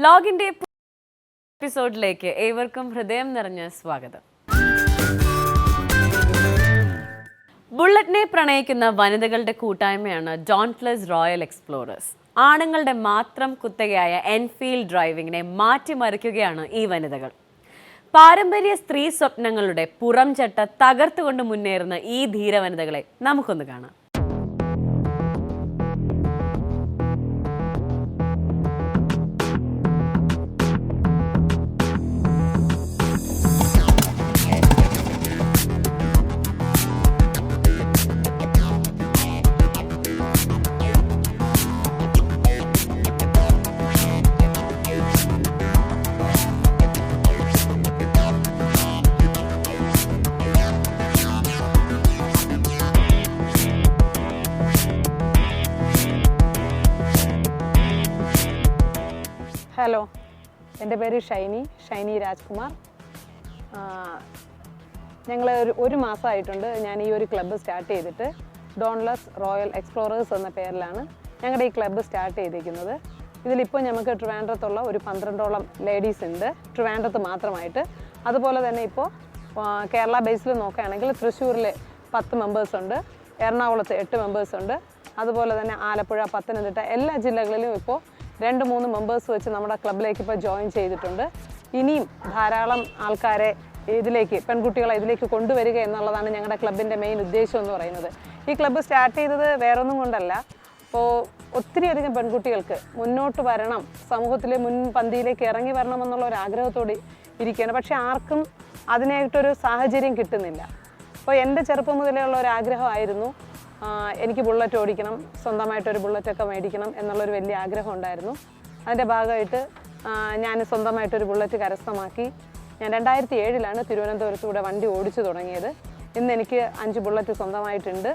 വ്ലോഗിന്റെ എപ്പിസോഡിലേക്ക് ഏവർക്കും ഹൃദയം നിറഞ്ഞ സ്വാഗതം. ബുള്ളറ്റിനെ പ്രണയിക്കുന്ന വനിതകളുടെ കൂട്ടായ്മയാണ് ഡോൺട്ട്ലെസ് റോയൽ എക്സ്പ്ലോറേഴ്സ്. ആണുങ്ങളുടെ മാത്രം കുത്തകയായ എൻഫീൽഡ് ഡ്രൈവിങ്ങിനെ മാറ്റിമറിക്കുകയാണ് ഈ വനിതകൾ. പാരമ്പര്യ സ്ത്രീ സ്വപ്നങ്ങളുടെ പുറംചട്ട തകർത്തുകൊണ്ട് മുന്നേറുന്ന ഈ ധീര വനിതകളെ നമുക്കൊന്ന് കാണാം. ഹലോ, എൻ്റെ പേര് ഷൈനി രാജ്കുമാർ. ഞങ്ങൾ ഒരു മാസമായിട്ടുണ്ട് ഞാൻ ഈ ഒരു ക്ലബ്ബ് സ്റ്റാർട്ട് ചെയ്തിട്ട്. ഡോൺട്ട്ലെസ് റോയൽ എക്സ്പ്ലോറേഴ്സ് എന്ന പേരിലാണ് ഞങ്ങളുടെ ഈ ക്ലബ്ബ് സ്റ്റാർട്ട് ചെയ്തിരിക്കുന്നത്. ഇതിലിപ്പോൾ നമുക്ക് ട്രിവാൻഡ്രത്തുള്ള ഒരു 12ഓളം ലേഡീസ് ഉണ്ട്, ട്രിവാൻഡ്രത്ത് മാത്രമായിട്ട്. അതുപോലെ തന്നെ ഇപ്പോൾ കേരള ബേസിൽ നോക്കുകയാണെങ്കിൽ തൃശ്ശൂരിൽ 10 മെമ്പേഴ്സുണ്ട്, എറണാകുളത്ത് 8 മെമ്പേഴ്സുണ്ട്. അതുപോലെ തന്നെ ആലപ്പുഴ, പത്തനംതിട്ട എല്ലാ ജില്ലകളിലും ഇപ്പോൾ 2-3 മെമ്പേഴ്സ് വെച്ച് നമ്മുടെ ക്ലബിലേക്ക് ഇപ്പോൾ ജോയിൻ ചെയ്തിട്ടുണ്ട്. ഇനിയും ധാരാളം ആൾക്കാരെ പെൺകുട്ടികളെ ഇതിലേക്ക് കൊണ്ടുവരിക എന്നുള്ളതാണ് ഞങ്ങളുടെ ക്ലബിൻ്റെ മെയിൻ ഉദ്ദേശം എന്ന് പറയുന്നത്. ഈ ക്ലബ്ബ് സ്റ്റാർട്ട് ചെയ്തത് വേറൊന്നും കൊണ്ടല്ല, ഇപ്പോൾ ഒത്തിരിയധികം പെൺകുട്ടികൾക്ക് മുന്നോട്ട് വരണം, സമൂഹത്തിലെ മുൻപന്തിയിലേക്ക് ഇറങ്ങി വരണം എന്നുള്ള ഒരു ആഗ്രഹത്തോടെ ഇരിക്കുകയാണ്. പക്ഷേ ആർക്കും അതിനായിട്ടൊരു സാഹചര്യം കിട്ടുന്നില്ല. അപ്പോൾ എൻ്റെ ചെറുപ്പം മുതലേ ഉള്ള ഒരു ആഗ്രഹമായിരുന്നു എനിക്ക് ബുള്ളറ്റ് ഓടിക്കണം, സ്വന്തമായിട്ടൊരു ബുള്ളറ്റൊക്കെ മേടിക്കണം എന്നുള്ളൊരു വലിയ ആഗ്രഹം ഉണ്ടായിരുന്നു. അതിൻ്റെ ഭാഗമായിട്ട് ഞാൻ സ്വന്തമായിട്ടൊരു ബുള്ളറ്റ് കരസ്ഥമാക്കി. ഞാൻ 2007 തിരുവനന്തപുരത്തൂടെ വണ്ടി ഓടിച്ചു തുടങ്ങിയത്. ഇന്ന് എനിക്ക് 5 ബുള്ളറ്റ് സ്വന്തമായിട്ടുണ്ട്.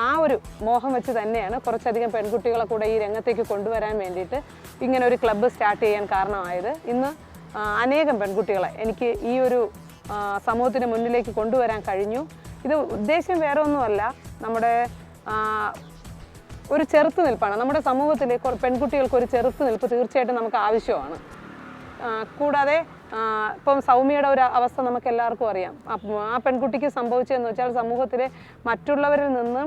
ആ ഒരു മോഹം വെച്ച് തന്നെയാണ് കുറച്ചധികം പെൺകുട്ടികളെ കൂടെ ഈ രംഗത്തേക്ക് കൊണ്ടുവരാൻ വേണ്ടിയിട്ട് ഇങ്ങനെ ഒരു ക്ലബ്ബ് സ്റ്റാർട്ട് ചെയ്യാൻ കാരണമായത്. ഇന്ന് അനേകം പെൺകുട്ടികളെ എനിക്ക് ഈ ഒരു സമൂഹത്തിന് മുന്നിലേക്ക് കൊണ്ടുവരാൻ കഴിഞ്ഞു. ഇത് ഉദ്ദേശം വേറെ ഒന്നുമല്ല, നമ്മുടെ ഒരു ചെറുത്തുനിൽപ്പാണ്. നമ്മുടെ സമൂഹത്തിൽ പെൺകുട്ടികൾക്ക് ഒരു ചെറുത്തുനിൽപ്പ് തീർച്ചയായിട്ടും നമുക്ക് ആവശ്യമാണ്. കൂടാതെ ഇപ്പം സൗമ്യയുടെ ഒരു അവസ്ഥ നമുക്ക് എല്ലാവർക്കും അറിയാം. ആ പെൺകുട്ടിക്ക് സംഭവിച്ചതെന്ന് വെച്ചാൽ സമൂഹത്തിലെ മറ്റുള്ളവരിൽ നിന്ന്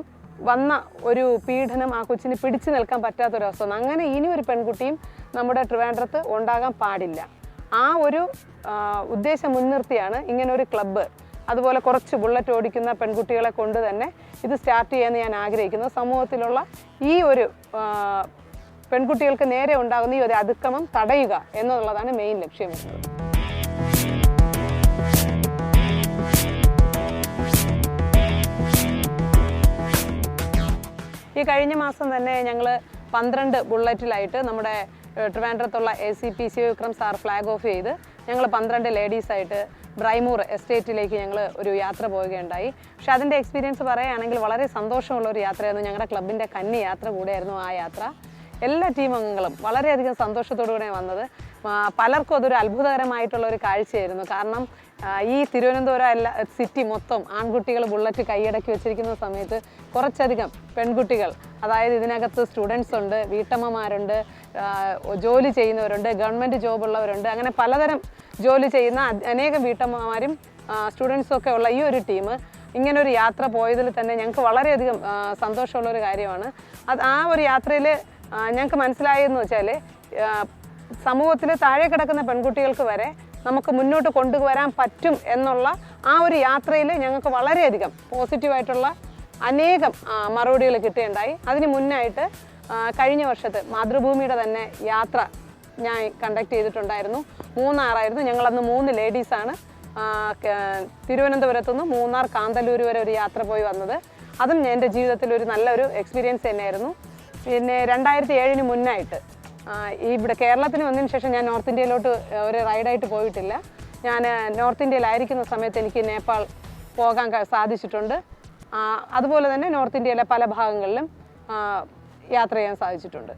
വന്ന ഒരു പീഡനം ആ കൊച്ചിന് പിടിച്ചു നിൽക്കാൻ പറ്റാത്തൊരവസ്ഥ. അങ്ങനെ ഇനി ഒരു പെൺകുട്ടിയും നമ്മുടെ ട്രിവാൻഡ്രത്ത് ഉണ്ടാകാൻ പാടില്ല. ആ ഒരു ഉദ്ദേശം മുൻനിർത്തിയാണ് ഇങ്ങനെ ഒരു ക്ലബ്ബ്, അതുപോലെ കുറച്ച് ബുള്ളറ്റ് ഓടിക്കുന്ന പെൺകുട്ടികളെ കൊണ്ട് തന്നെ ഇത് സ്റ്റാർട്ട് ചെയ്യാമെന്ന് ഞാൻ ആഗ്രഹിക്കുന്നു. സമൂഹത്തിലുള്ള ഈ ഒരു പെൺകുട്ടികൾക്ക് നേരെ ഉണ്ടാകുന്ന ഈ ഒരു അതിക്രമം തടയുക എന്നുള്ളതാണ് മെയിൻ ലക്ഷ്യം വരുന്നത്. ഈ കഴിഞ്ഞ മാസം തന്നെ ഞങ്ങൾ 12 ബുള്ളറ്റിലായിട്ട് നമ്മുടെ ട്രിവാൻഡ്രത്തുള്ള ACPC Vikram sir flag off ചെയ്ത് ഞങ്ങൾ 12 ലേഡീസായിട്ട് ബ്രൈമൂർ എസ്റ്റേറ്റിലേക്ക് ഞങ്ങൾ ഒരു യാത്ര പോവുകയുണ്ടായി. പക്ഷെ അതിൻ്റെ എക്സ്പീരിയൻസ് പറയുകയാണെങ്കിൽ വളരെ സന്തോഷമുള്ള ഒരു യാത്രയായിരുന്നു. ഞങ്ങളുടെ ക്ലബിൻ്റെ കന്നി യാത്ര കൂടെയായിരുന്നു ആ യാത്ര. എല്ലാ ടീം അംഗങ്ങളും വളരെയധികം സന്തോഷത്തോടു കൂടെ വന്നത്. പലർക്കും അതൊരു അത്ഭുതകരമായിട്ടുള്ള ഒരു കാഴ്ചയായിരുന്നു. കാരണം ഈ തിരുവനന്തപുരം സിറ്റി മൊത്തം ആൺകുട്ടികൾ ബുള്ളറ്റ് കൈയടക്കി വെച്ചിരിക്കുന്ന സമയത്ത് കുറച്ചധികം പെൺകുട്ടികൾ, അതായത് ഇതിനകത്ത് സ്റ്റുഡൻസ് ഉണ്ട്, വീട്ടമ്മമാരുണ്ട്, ജോലി ചെയ്യുന്നവരുണ്ട്, ഗവൺമെൻറ് ജോബുള്ളവരുണ്ട്, അങ്ങനെ പലതരം ജോലി ചെയ്യുന്ന അനേകം വീട്ടമ്മമാരും സ്റ്റുഡൻസും ഒക്കെ ഉള്ള ഈ ഒരു ടീം ഇങ്ങനൊരു യാത്ര പോയതിൽ തന്നെ ഞങ്ങൾക്ക് വളരെയധികം സന്തോഷമുള്ളൊരു കാര്യമാണ്. ആ ഒരു യാത്രയിൽ ഞങ്ങൾക്ക് മനസ്സിലായെന്ന് വെച്ചാൽ സമൂഹത്തിൽ താഴെ കിടക്കുന്ന പെൺകുട്ടികൾക്ക് വരെ നമുക്ക് മുന്നോട്ട് കൊണ്ടുവരാൻ പറ്റും എന്നുള്ള ആ ഒരു യാത്രയിൽ ഞങ്ങൾക്ക് വളരെയധികം പോസിറ്റീവായിട്ടുള്ള അനേകം മറുപടികൾ കിട്ടുകയുണ്ടായി. അതിന് മുന്നായിട്ട് കഴിഞ്ഞ വർഷത്തെ മാതൃഭൂമിയുടെ തന്നെ യാത്ര ഞാൻ കണ്ടക്ട് ചെയ്തിട്ടുണ്ടായിരുന്നു. മൂന്നാറായിരുന്നു. ഞങ്ങളന്ന് 3 ലേഡീസാണ് തിരുവനന്തപുരത്തുനിന്ന് മൂന്നാർ കാന്തല്ലൂർ വരെ ഒരു യാത്ര പോയി വന്നത്. അതും എൻ്റെ ജീവിതത്തിൽ ഒരു നല്ലൊരു എക്സ്പീരിയൻസ് തന്നെയായിരുന്നു. പിന്നെ 2007 മുന്നായിട്ട് ഇവിടെ കേരളത്തിന് വന്നതിന് ശേഷം ഞാൻ നോർത്ത് ഇന്ത്യയിലോട്ട് ഒരു റൈഡായിട്ട് പോയിട്ടില്ല. ഞാൻ നോർത്ത് ഇന്ത്യയിലായിരിക്കുന്ന സമയത്ത് എനിക്ക് നേപ്പാൾ പോകാൻ സാധിച്ചിട്ടുണ്ട്. അതുപോലെ തന്നെ നോർത്ത് ഇന്ത്യയിലെ പല ഭാഗങ്ങളിലും യാത്ര ചെയ്യാൻ സാധിച്ചിട്ടുണ്ട്.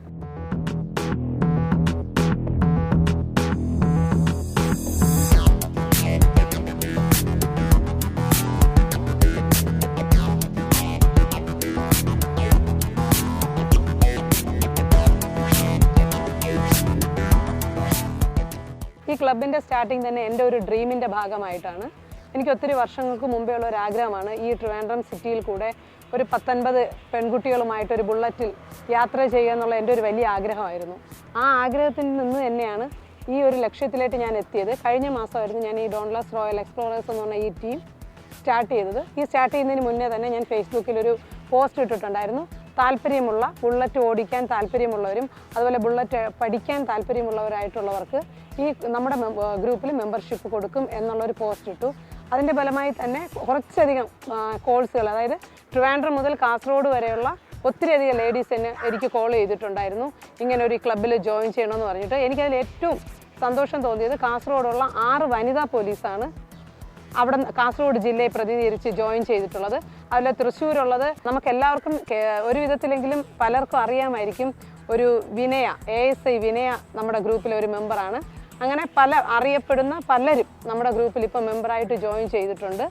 ക്ലബിൻ്റെ സ്റ്റാർട്ടിങ് തന്നെ എൻ്റെ ഒരു ഡ്രീമിൻ്റെ ഭാഗമായിട്ടാണ്. എനിക്ക് ഒത്തിരി വർഷങ്ങൾക്ക് മുമ്പേ ഉള്ള ഒരു ആഗ്രഹമാണ് ഈ ട്രിവാൻഡ്രം സിറ്റിയിൽ കൂടെ ഒരു 19 പെൺകുട്ടികളുമായിട്ട് ഒരു ബുള്ളറ്റിൽ യാത്ര ചെയ്യുക എന്നുള്ള എൻ്റെ ഒരു വലിയ ആഗ്രഹമായിരുന്നു. ആ ആഗ്രഹത്തിൽ നിന്ന് തന്നെയാണ് ഈ ഒരു ലക്ഷ്യത്തിലേക്ക് ഞാൻ എത്തിയത്. കഴിഞ്ഞ മാസമായിരുന്നു ഞാൻ ഈ ഡോൺലെസ് റോയൽ എക്സ്പ്ലോറേഴ്സ് എന്ന് പറഞ്ഞ ഈ ടീം സ്റ്റാർട്ട് ചെയ്തത്. ഈ സ്റ്റാർട്ട് ചെയ്യുന്നതിന് മുന്നേ തന്നെ ഞാൻ ഫേസ്ബുക്കിലൊരു പോസ്റ്റ് ഇട്ടിട്ടുണ്ടായിരുന്നു. താല്പര്യമുള്ള ബുള്ളറ്റ് ഓടിക്കാൻ താല്പര്യമുള്ളവരും അതുപോലെ ബുള്ളറ്റ് പഠിക്കാൻ താല്പര്യമുള്ളവരായിട്ടുള്ളവർക്ക് ഈ നമ്മുടെ ഗ്രൂപ്പിൽ മെമ്പർഷിപ്പ് കൊടുക്കും എന്നുള്ളൊരു പോസ്റ്റ് ഇട്ടു. അതിൻ്റെ ഫലമായി തന്നെ കുറച്ചധികം കോൾസുകൾ, അതായത് ട്രിവാൻഡ്രം മുതൽ കാസർഗോഡ് വരെയുള്ള ഒത്തിരിയധികം ലേഡീസ് എനിക്ക് കോൾ ചെയ്തിട്ടുണ്ടായിരുന്നു ഇങ്ങനെ ഒരു ക്ലബ്ബിൽ ജോയിൻ ചെയ്യണമെന്ന് പറഞ്ഞിട്ട്. എനിക്കതിൽ ഏറ്റവും സന്തോഷം തോന്നിയത് കാസർഗോഡുള്ള 6 വനിതാ പോലീസാണ് അവിടെ കാസർഗോഡ് ജില്ലയെ പ്രതിനിധീകരിച്ച് ജോയിൻ ചെയ്തിട്ടുള്ളത്. അതിൽ തൃശ്ശൂരുള്ളത് നമുക്കെല്ലാവർക്കും ഒരു വിധത്തിലെങ്കിലും പലർക്കും അറിയാമായിരിക്കും, ഒരു വിനയ, ASI വിനയ നമ്മുടെ ഗ്രൂപ്പിലെ ഒരു മെമ്പറാണ്. അങ്ങനെ പല അറിയപ്പെടുന്ന പലരും നമ്മുടെ ഗ്രൂപ്പിൽ ഇപ്പോൾ മെമ്പറായിട്ട് ജോയിൻ ചെയ്തിട്ടുണ്ട്.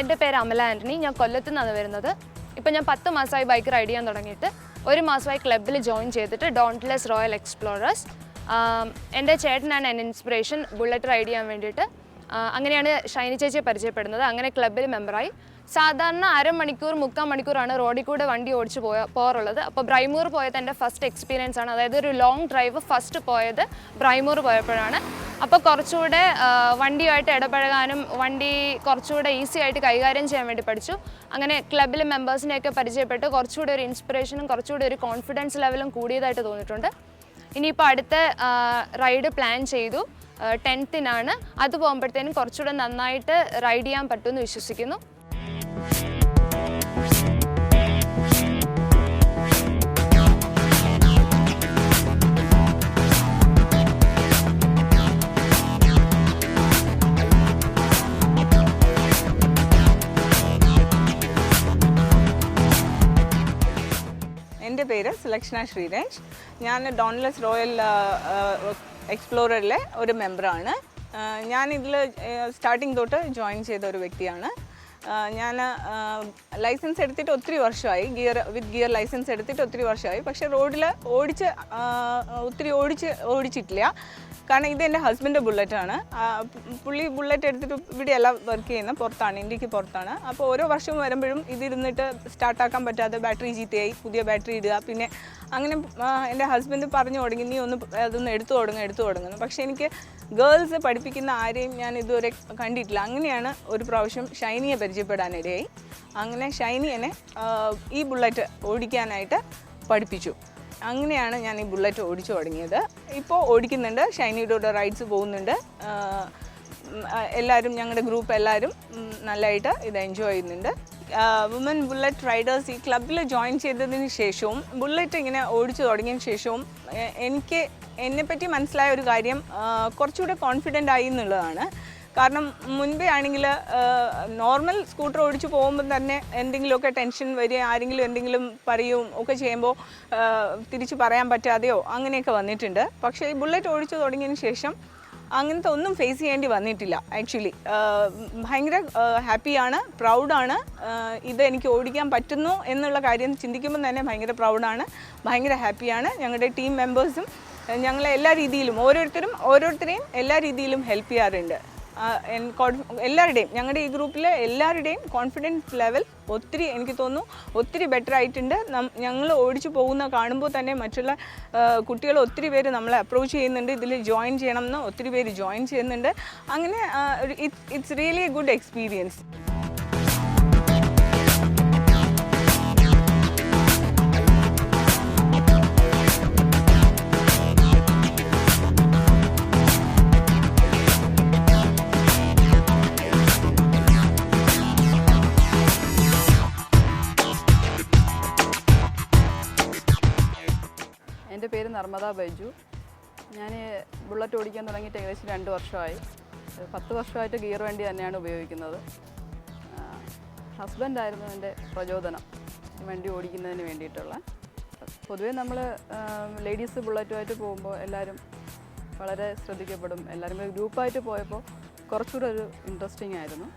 എൻ്റെ പേര് അമല ആൻ്റണി. ഞാൻ കൊല്ലത്തു നിന്നാണ് വരുന്നത്. ഇപ്പോൾ ഞാൻ 10 മാസമായി ബൈക്ക് റൈഡ് ചെയ്യാൻ തുടങ്ങിയിട്ട്. 1 മാസമായി ക്ലബ്ബിൽ ജോയിൻ ചെയ്തിട്ട് ഡോൺലെസ് റോയൽ എക്സ്പ്ലോറേഴ്സ്. എൻ്റെ ചേട്ടനാണ് എൻ്റെ ഇൻസ്പിറേഷൻ ബുള്ളറ്റ് റൈഡ് ചെയ്യാൻ വേണ്ടിയിട്ട്. അങ്ങനെയാണ് ഷൈനി ചേച്ചിയെ പരിചയപ്പെടുന്നത്. അങ്ങനെ ക്ലബ്ബിൽ മെമ്പറായി. സാധാരണ അരമണിക്കൂർ 3/4 മണിക്കൂറാണ് റോഡിൽ കൂടെ വണ്ടി ഓടിച്ച് പോകാറുള്ളത്. അപ്പോൾ ബ്രൈമൂർ പോയത് എൻ്റെ ഫസ്റ്റ് എക്സ്പീരിയൻസ് ആണ്. അതായത് ഒരു ലോങ് ഡ്രൈവ് ഫസ്റ്റ് പോയത് ബ്രൈമൂർ പോയപ്പോഴാണ്. അപ്പോൾ കുറച്ചുകൂടെ വണ്ടിയുമായിട്ട് ഇടപഴകാനും വണ്ടി കുറച്ചുകൂടെ ഈസി ആയിട്ട് കൈകാര്യം ചെയ്യാൻ വേണ്ടി പഠിച്ചു. അങ്ങനെ ക്ലബ്ബിലെ മെമ്പേഴ്സിനെയൊക്കെ പരിചയപ്പെട്ട് കുറച്ചുകൂടി ഒരു ഇൻസ്പിറേഷനും കുറച്ചുകൂടി ഒരു കോൺഫിഡൻസ് ലെവലും കൂടിയതായിട്ട് തോന്നിയിട്ടുണ്ട്. ഇനിയിപ്പോൾ അടുത്ത റൈഡ് പ്ലാൻ ചെയ്തു 10th-നാണ്. അത് പോകുമ്പോഴത്തേനും കുറച്ചുകൂടെ നന്നായിട്ട് റൈഡ് ചെയ്യാൻ പറ്റുമെന്ന് വിശ്വസിക്കുന്നു. എൻ്റെ പേര് സുലക്ഷണ ശ്രീരേഷ്. ഞാൻ ഡോൺലെസ് റോയൽ എക്സ്പ്ലോററിലെ ഒരു മെമ്പറാണ്. ഞാനിതിൽ സ്റ്റാർട്ടിങ് തൊട്ട് ജോയിൻ ചെയ്ത ഒരു വ്യക്തിയാണ്. ഞാൻ ലൈസൻസ് എടുത്തിട്ട് ഒത്തിരി വർഷമായി, വിത്ത് ഗിയർ ലൈസൻസ് എടുത്തിട്ട് ഒത്തിരി വർഷമായി. പക്ഷേ റോഡിൽ ഒത്തിരി ഓടിച്ചിട്ടില്ല. കാരണം ഇത് എൻ്റെ ഹസ്ബൻഡ് ബുള്ളറ്റാണ്. പുള്ളി ബുള്ളറ്റ് എടുത്തിട്ട് ഇവിടെയല്ല വർക്ക് ചെയ്യുന്നത്, പുറത്താണ്, ഇന്ത്യക്ക് പുറത്താണ്. അപ്പോൾ ഓരോ വർഷവും വരുമ്പോഴും ഇതിരുന്നിട്ട് സ്റ്റാർട്ടാക്കാൻ പറ്റാതെ ബാറ്ററി ചീത്തയായി, പുതിയ ബാറ്ററി ഇടുക. പിന്നെ അങ്ങനെ എൻ്റെ ഹസ്ബൻഡ് പറഞ്ഞു തുടങ്ങി, നീ അതൊന്ന് എടുത്തു തുടങ്ങുന്നു. പക്ഷേ എനിക്ക് ഗേൾസ് പഠിപ്പിക്കുന്ന ആരെയും ഞാൻ ഇതുവരെ കണ്ടിട്ടില്ല. അങ്ങനെയാണ് ഒരു പ്രാവശ്യം ഷൈനിയെ പരിചയപ്പെടാനിടയായി. അങ്ങനെ ഷൈനി എന്നെ ഈ ബുള്ളറ്റ് ഓടിക്കാനായിട്ട് പഠിപ്പിച്ചു. അങ്ങനെയാണ് ഞാൻ ഈ ബുള്ളറ്റ് ഓടിച്ചു തുടങ്ങിയത്. ഇപ്പോൾ ഓടിക്കുന്നുണ്ട്, ഷൈനിയുടെ കൂടെ റൈഡ്സ് പോകുന്നുണ്ട്. എല്ലാവരും, ഞങ്ങളുടെ ഗ്രൂപ്പ് എല്ലാവരും നല്ലതായിട്ട് ഇത് എൻജോയ് ചെയ്യുന്നുണ്ട്. വുമൻ ബുള്ളറ്റ് റൈഡേഴ്സ് ഈ ക്ലബ്ബിൽ ജോയിൻ ചെയ്തതിന് ശേഷവും ബുള്ളറ്റ് ഇങ്ങനെ ഓടിച്ചു തുടങ്ങിയതിന് ശേഷവും എന്നെപ്പറ്റി മനസ്സിലായ ഒരു കാര്യം, കുറച്ചുകൂടെ കോൺഫിഡൻ്റ് ആയി എന്നുള്ളതാണ്. കാരണം മുൻപേ ആണെങ്കിൽ നോർമൽ സ്കൂട്ടർ ഓടിച്ച് പോകുമ്പോൾ തന്നെ എന്തെങ്കിലുമൊക്കെ ടെൻഷൻ വരിക, ആരെങ്കിലും എന്തെങ്കിലും പറയുകയും ഒക്കെ ചെയ്യുമ്പോൾ തിരിച്ച് പറയാൻ പറ്റാതെയോ അങ്ങനെയൊക്കെ വന്നിട്ടുണ്ട്. പക്ഷേ ഈ ബുള്ളറ്റ് ഓടിച്ചു തുടങ്ങിയതിന് ശേഷം അങ്ങനത്തെ ഒന്നും ഫേസ് ചെയ്യേണ്ടി വന്നിട്ടില്ല. ആക്ച്വലി ഭയങ്കര ഹാപ്പിയാണ്, പ്രൗഡാണ്. ഇത് എനിക്ക് ഓടിക്കാൻ പറ്റുന്നു എന്നുള്ള കാര്യം ചിന്തിക്കുമ്പോൾ തന്നെ ഭയങ്കര പ്രൗഡാണ്, ഭയങ്കര ഹാപ്പിയാണ്. ഞങ്ങളുടെ ടീം മെമ്പേഴ്സും ഞങ്ങളെ എല്ലാ രീതിയിലും ഓരോരുത്തരെയും എല്ലാ രീതിയിലും ഹെൽപ്പ് ചെയ്യാറുണ്ട്. എല്ലാവരുടെയും, ഞങ്ങളുടെ ഈ ഗ്രൂപ്പിലെ എല്ലാവരുടെയും കോൺഫിഡൻസ് ലെവൽ ഒത്തിരി, എനിക്ക് തോന്നുന്നു ഒത്തിരി ബെറ്റർ ആയിട്ടുണ്ട്. ഞങ്ങൾ ഓടിച്ചു പോകുന്ന കാണുമ്പോൾ തന്നെ മറ്റുള്ള കുട്ടികൾ ഒത്തിരി പേര് നമ്മളെ അപ്രോച്ച് ചെയ്യുന്നുണ്ട്, ഇതിൽ ജോയിൻ ചെയ്യണമെന്ന് ഒത്തിരി പേര് ജോയിൻ ചെയ്യുന്നുണ്ട്. അങ്ങനെ it's really A good experience. എൻ്റെ പേര് നർമ്മദ ബൈജു. ഞാൻ ബുള്ളറ്റ് ഓടിക്കാൻ തുടങ്ങിയിട്ട് ഏകദേശം 2 വർഷമായി. 10 വർഷമായിട്ട് ഗിയർ വണ്ടി തന്നെയാണ് ഉപയോഗിക്കുന്നത്. ഹസ്ബൻഡായിരുന്നു എൻ്റെ പ്രചോദനം വണ്ടി ഓടിക്കുന്നതിന് വേണ്ടിയിട്ടുള്ള. പൊതുവേ നമ്മൾ ലേഡീസ് ബുള്ളറ്റുമായിട്ട് പോകുമ്പോൾ എല്ലാവരും വളരെ ശ്രദ്ധിക്കപ്പെടും. എല്ലാവരും ഗ്രൂപ്പായിട്ട് പോയപ്പോൾ കുറച്ചുകൂടെ ഒരു ഇൻട്രസ്റ്റിംഗ് ആയിരുന്നു.